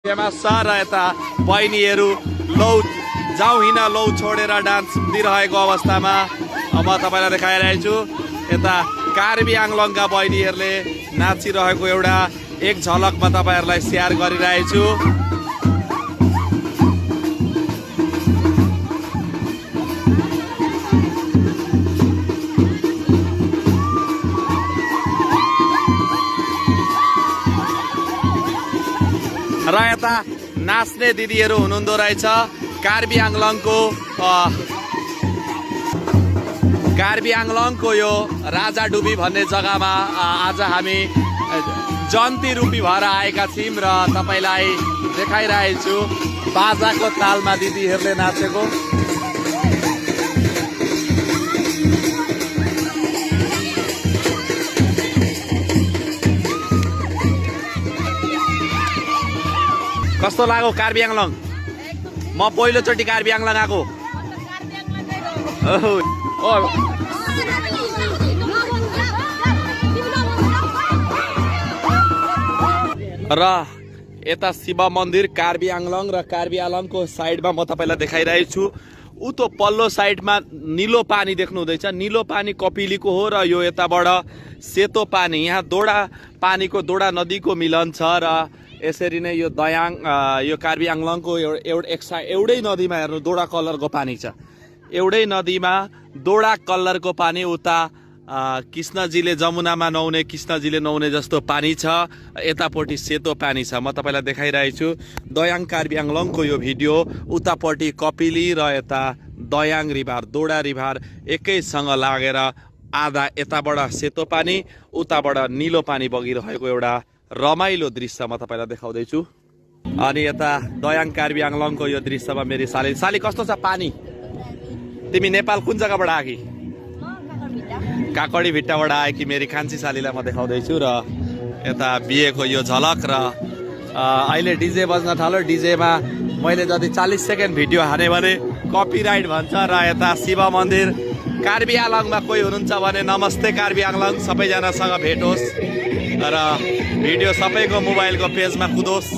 Sir यता बहिनीहरू लौ जाउँ हिँड लौ छोडेर डान्स दिइरहेको अवस्थामा म तपाईँलाई देखाइरहेको छु। यता कार्बी आङ्लोङका बहिनीहरूले नाचिरहेको एउटा एक झलक म तपाईँहरूलाई सेयर गरिरहेको छु। र यता नाच्ने दिदीहरू हुनुहुँदो रहेछ। कार्बी आङ्लोङको यो राजाडुबी भन्ने जग्गामा आज हामी जन्ती रूपी भएर आएका छौँ र तपाईँलाई देखाइरहेको छु बाजाको तालमा दिदीहरूले नाचेको। कस्तो लाग्यो कार्बी आङ्लोङ? म पहिलोचोटि कार्बी आङ्लोङ आएको। र यता शिव मन्दिर कार्बी आङ्लोङ र कार्बी आङ्लोङको साइडमा म तपाईँलाई देखाइरहेको छु। उतो पल्लो साइडमा निलो पानी देख्नु हुँदैछ। निलो पानी कपिलीको हो र यो यताबाट सेतो पानी, यहाँ दोडा पानीको दोडा नदीको मिलन छ र यसरी नै यो दयाङ यो कार्बी आङ्लोङको एउटै नदीमा हेर्नु दोडा कलरको पानी छ। एउटै नदीमा दोडा कलरको पानी, उता कृष्णजीले जमुनामा नुहाउने कृष्णजीले नुहाउने जस्तो पानी छ, यतापट्टि सेतो पानी छ। म तपाईँलाई देखाइरहेको छु दयाङ कार्बी आङ्लोङको यो भिडियो। उतापट्टि कपिली र यता दयाङ रिभार दोडा रिभार एकैसँग लागेर आधा यताबाट सेतो पानी उताबाट निलो पानी बगिरहेको एउटा रमाइलो दृश्य म तपाईँलाई देखाउँदैछु। अनि यता दयाङ कार्बी आङ्लोङको यो दृश्यमा मेरी साली कस्तो छ पानी? तिमी नेपाल कुन जग्गाबाट आएकी? काकडी भिट्टाबाट आएकी मेरी कान्छी सालीलाई म देखाउँदैछु। र यता बिहेको यो झलक र अहिले डिजे बज्न थाल्यो। डिजेमा मैले जति 40 सेकेन्ड भिडियो हाने भने कपिराइट भन्छ। र यता शिव मन्दिर कार्बी आङ्लोङमा कोही हुनुहुन्छ भने नमस्ते कार्बी आङ्लोङ, सबैजनासँग भेट होस् र भिडियो सबैको मोबाइलको पेजमा कुदोस्।